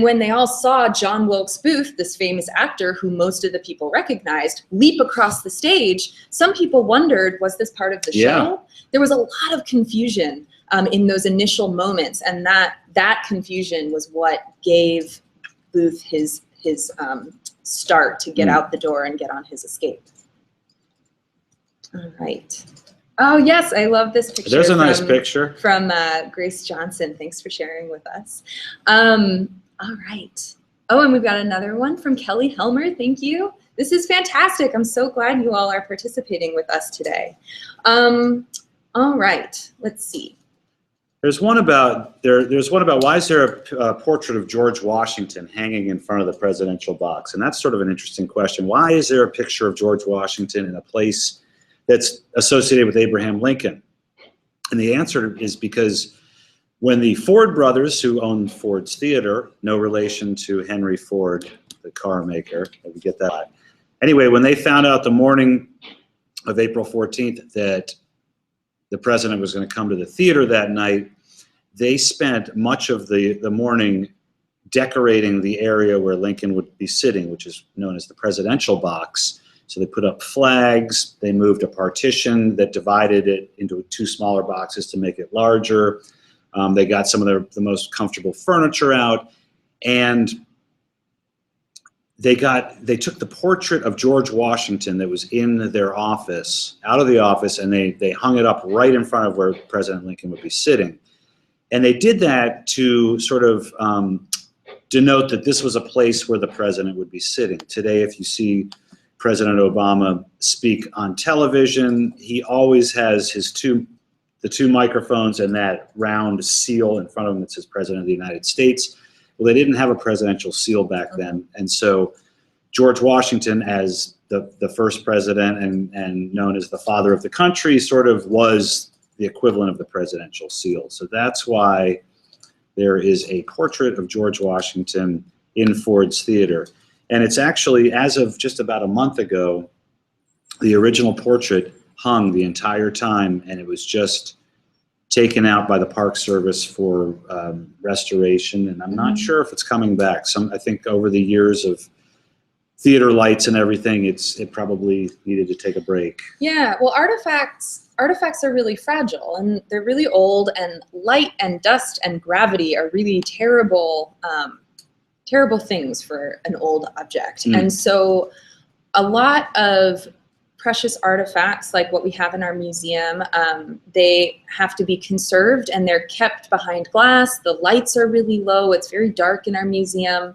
when they all saw John Wilkes Booth, this famous actor who most of the people recognized, leap across the stage, some people wondered, was this part of the show? There was a lot of confusion in those initial moments, and that confusion was what gave Booth his start to get out the door and get on his escape. All right. Oh, yes, I love this picture. There's a nice picture. From Grace Johnson. Thanks for sharing with us. All right. Oh, and we've got another one from Kelly Helmer. Thank you. This is fantastic. I'm so glad you all are participating with us today. All right. Let's see. There's one about why is there a portrait of George Washington hanging in front of the presidential box? And that's sort of an interesting question. Why is there a picture of George Washington in a place that's associated with Abraham Lincoln? And the answer is because when the Ford brothers, who owned Ford's Theater, no relation to Henry Ford, the car maker, we get that. Anyway, when they found out the morning of April 14th that the president was going to come to the theater that night, they spent much of the morning decorating the area where Lincoln would be sitting, which is known as the presidential box. So they put up flags, they moved a partition that divided it into two smaller boxes to make it larger. They got some of the most comfortable furniture out, and they took the portrait of George Washington that was in their office, out of the office, and they hung it up right in front of where President Lincoln would be sitting. And they did that to sort of denote that this was a place where the president would be sitting. Today, if you see President Obama speak on television, he always has the two microphones and that round seal in front of him that says President of the United States. Well, they didn't have a presidential seal back then, and so George Washington, as the first president and known as the father of the country, sort of was the equivalent of the presidential seal. So that's why there is a portrait of George Washington in Ford's Theater. And it's actually, as of just about a month ago, the original portrait hung the entire time, and it was just taken out by the Park Service for restoration, and I'm not sure if it's coming back. I think over the years of theater lights and everything, it probably needed to take a break. Yeah, well, artifacts are really fragile, and they're really old, and light and dust and gravity are really terrible things for an old object. And so a lot of precious artifacts like what we have in our museum, they have to be conserved, and they're kept behind glass. The lights are really low. It's very dark in our museum.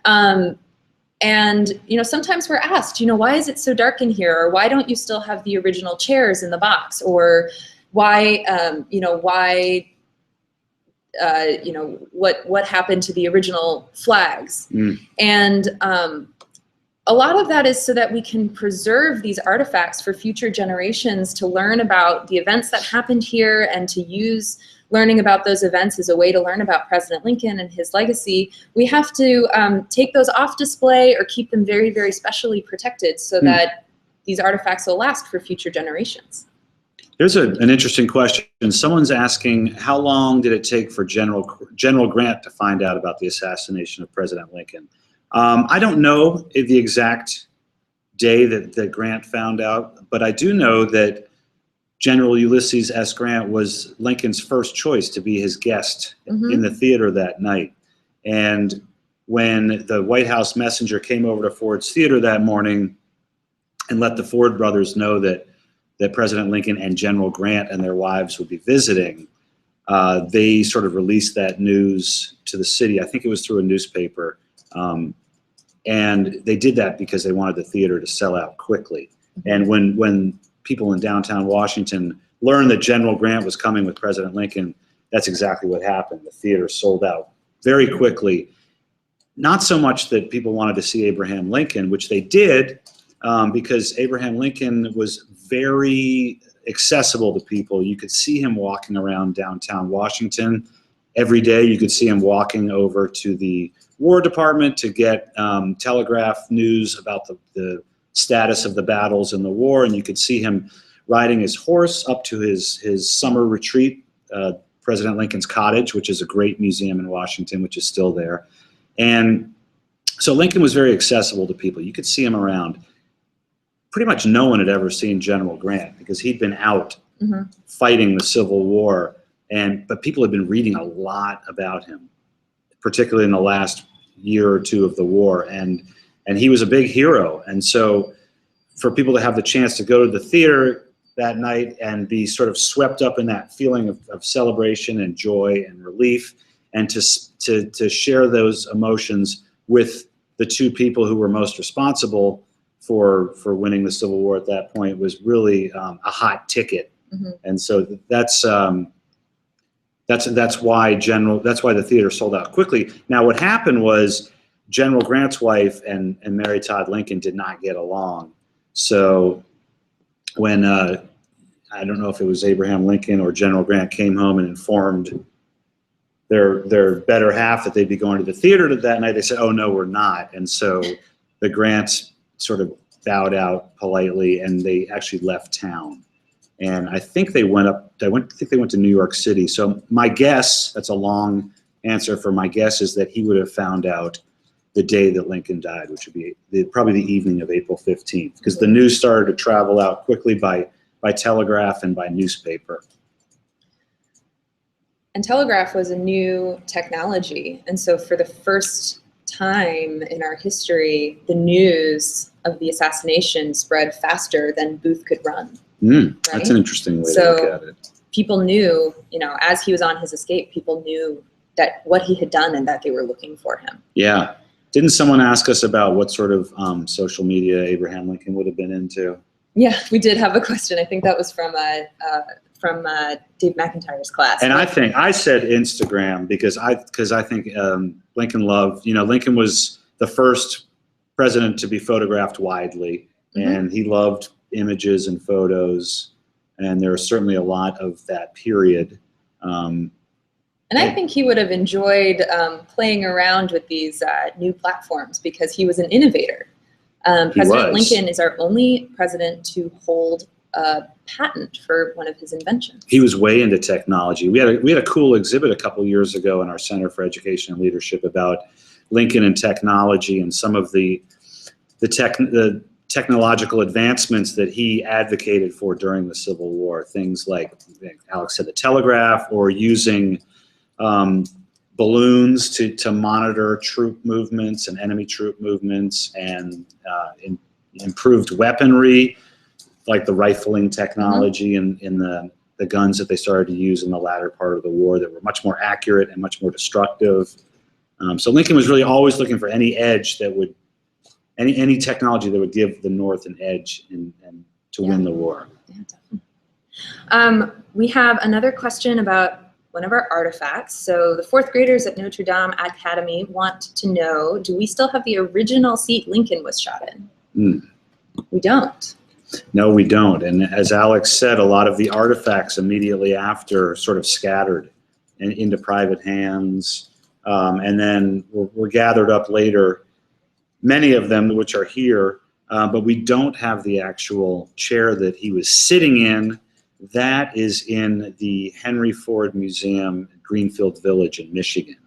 And, sometimes we're asked, why is it so dark in here? Or why don't you still have the original chairs in the box? Or why, what happened to the original flags? And a lot of that is so that we can preserve these artifacts for future generations to learn about the events that happened here, and to use learning about those events as a way to learn about President Lincoln and his legacy. We have to take those off display or keep them very, very specially protected so that these artifacts will last for future generations. There's an interesting question. Someone's asking, how long did it take for General Grant to find out about the assassination of President Lincoln? I don't know the exact day that Grant found out, but I do know that General Ulysses S. Grant was Lincoln's first choice to be his guest in the theater that night. And when the White House messenger came over to Ford's Theater that morning and let the Ford brothers know that President Lincoln and General Grant and their wives would be visiting, they sort of released that news to the city. I think it was through a newspaper. And they did that because they wanted the theater to sell out quickly. And when people in downtown Washington learned that General Grant was coming with President Lincoln, that's exactly what happened. The theater sold out very quickly. Not so much that people wanted to see Abraham Lincoln, which they did, because Abraham Lincoln was very accessible to people. You could see him walking around downtown Washington every day. You could see him walking over to the War Department to get telegraph news about the status of the battles in the war, and you could see him riding his horse up to his summer retreat, President Lincoln's Cottage, which is a great museum in Washington, which is still there. And so Lincoln was very accessible to people. You could see him around. Pretty much no one had ever seen General Grant because he'd been out fighting the Civil War, but people had been reading a lot about him, particularly in the last year or two of the war, and he was a big hero. And so for people to have the chance to go to the theater that night and be sort of swept up in that feeling of celebration and joy and relief, and to share those emotions with the two people who were most responsible for winning the Civil War at that point was really a hot ticket. And so that's why the theater sold out quickly. Now what happened was General Grant's wife and Mary Todd Lincoln did not get along. So when I don't know if it was Abraham Lincoln or General Grant came home and informed their better half that they'd be going to the theater that night, they said, "Oh no, we're not." And so the Grants sort of bowed out politely, and they actually left town. And I think they went to New York City. So my guess, that's a long answer for my guess, is that he would have found out the day that Lincoln died, which would be probably the evening of April 15th, because the news started to travel out quickly by telegraph and by newspaper. And telegraph was a new technology. And so for the first time in our history, the news of the assassination spread faster than Booth could run. Right? That's an interesting way to look at it. People knew, as he was on his escape, people knew that what he had done and that they were looking for him. Yeah. Didn't someone ask us about what sort of social media Abraham Lincoln would have been into? Yeah, we did have a question. I think that was from Dave McIntyre's class. And I think I said Instagram because I think Lincoln loved, Lincoln was the first president to be photographed widely, and he loved images and photos, and there was certainly a lot of that period. And I think he would have enjoyed playing around with these new platforms because he was an innovator. President Lincoln is our only president to hold a patent for one of his inventions. He was way into technology. We had a cool exhibit a couple years ago in our Center for Education and Leadership about Lincoln and technology and some of the technological advancements that he advocated for during the Civil War. Things like, Alex said, the telegraph, or using balloons to monitor troop movements and enemy troop movements, and improved weaponry, like the rifling technology in the guns that they started to use in the latter part of the war that were much more accurate and much more destructive. So Lincoln was really always looking for any edge that would, any technology that would give the North an edge and to win the war. Yeah, definitely. We have another question about one of our artifacts. So the fourth graders at Notre Dame Academy want to know, do we still have the original seat Lincoln was shot in? We don't. No, we don't. And as Alex said, a lot of the artifacts immediately after sort of scattered into private hands, and then were gathered up later, many of them which are here, but we don't have the actual chair that he was sitting in. That is in the Henry Ford Museum in Greenfield Village in Michigan.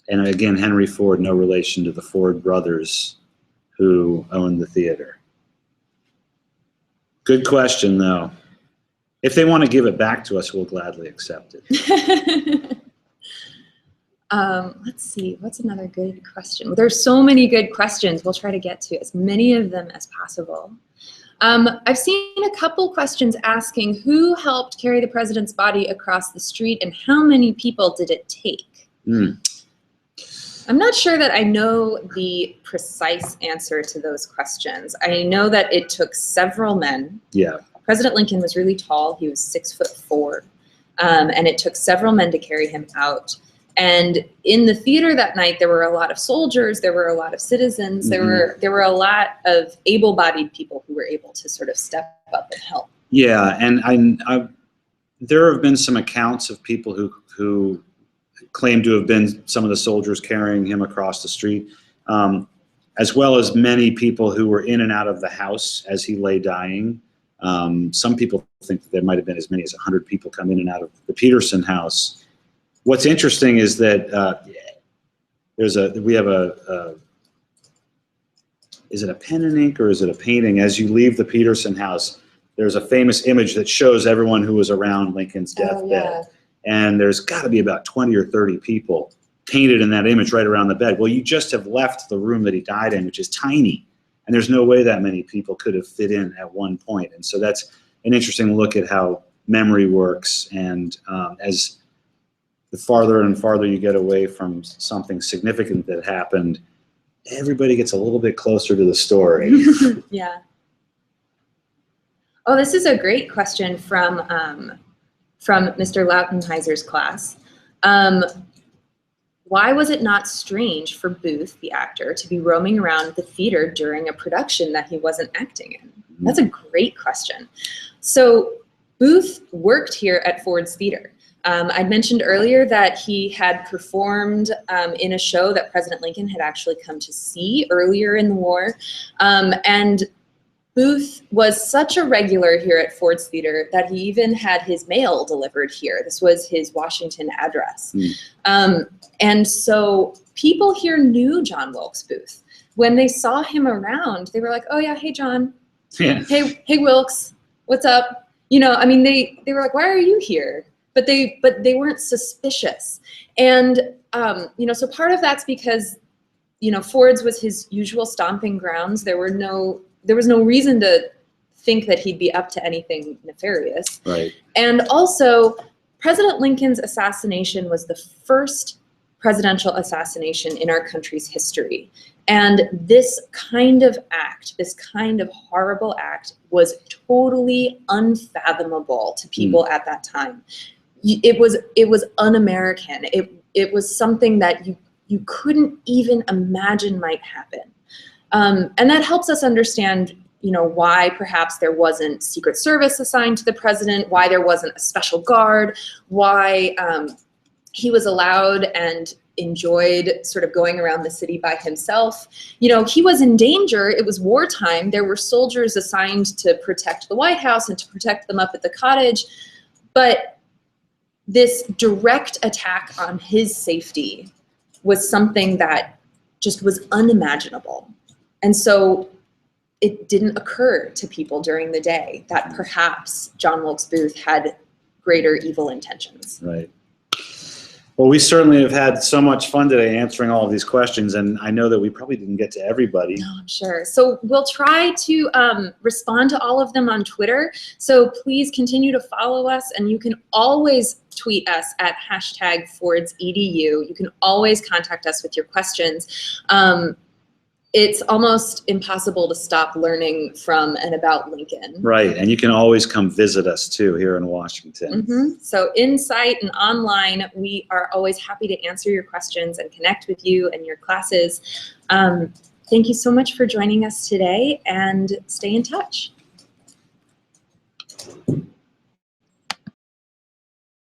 And again, Henry Ford, no relation to the Ford brothers who owned the theater. Good question, though. If they want to give it back to us, we'll gladly accept it. Let's see, what's another good question? There's so many good questions. We'll try to get to as many of them as possible. I've seen a couple questions asking who helped carry the president's body across the street and how many people did it take? I'm not sure that I know the precise answer to those questions. I know that it took several men. Yeah. President Lincoln was really tall. He was 6'4", and it took several men to carry him out. And in the theater that night, there were a lot of soldiers, there were a lot of citizens, there were a lot of able-bodied people who were able to sort of step up and help. Yeah, and there have been some accounts of people who claim to have been some of the soldiers carrying him across the street, as well as many people who were in and out of the house as he lay dying. Some people think that there might have been as many as 100 people come in and out of the Petersen House. What's interesting is that we have is it a pen and ink or is it a painting? As you leave the Petersen House, there's a famous image that shows everyone who was around Lincoln's deathbed. Yeah. And there's got to be about 20 or 30 people painted in that image right around the bed. Well, you just have left the room that he died in, which is tiny. And there's no way that many people could have fit in at one point. And so that's an interesting look at how memory works. And as the farther and farther you get away from something significant that happened, everybody gets a little bit closer to the story. Yeah. Oh, this is a great question from Mr. Lautenheiser's class. Why was it not strange for Booth, the actor, to be roaming around the theater during a production that he wasn't acting in? That's a great question. So Booth worked here at Ford's Theater. I'd mentioned earlier that he had performed in a show that President Lincoln had actually come to see earlier in the war. And Booth was such a regular here at Ford's Theater that he even had his mail delivered here. This was his Washington address. And so people here knew John Wilkes Booth. When they saw him around, they were like, oh yeah, hey John, Yeah. hey Wilkes, what's up? You know, I mean, they were like, why are you here? But they weren't suspicious. And, you know, so part of that's because, you know, Ford's was his usual stomping grounds. There was no reason to think that he'd be up to anything nefarious. Right. And also, President Lincoln's assassination was the first presidential assassination in our country's history. And this kind of act, this kind of horrible act, was totally unfathomable to people at that time. It was un-American. It was something that you couldn't even imagine might happen. And that helps us understand, you know, why perhaps there wasn't Secret Service assigned to the president, why there wasn't a special guard, why he was allowed and enjoyed sort of going around the city by himself. You know, he was in danger. It was wartime. There were soldiers assigned to protect the White House and to protect them up at the cottage. But this direct attack on his safety was something that just was unimaginable. And so it didn't occur to people during the day that perhaps John Wilkes Booth had greater evil intentions. Right. Well, we certainly have had so much fun today answering all of these questions, and I know that we probably didn't get to everybody. No, I'm sure. So we'll try to respond to all of them on Twitter. So please continue to follow us, and you can always tweet us at #FordsEDU. You can always contact us with your questions. It's almost impossible to stop learning from and about Lincoln. Right, and you can always come visit us too here in Washington. So in-site and online, we are always happy to answer your questions and connect with you and your classes. Thank you so much for joining us today, and stay in touch.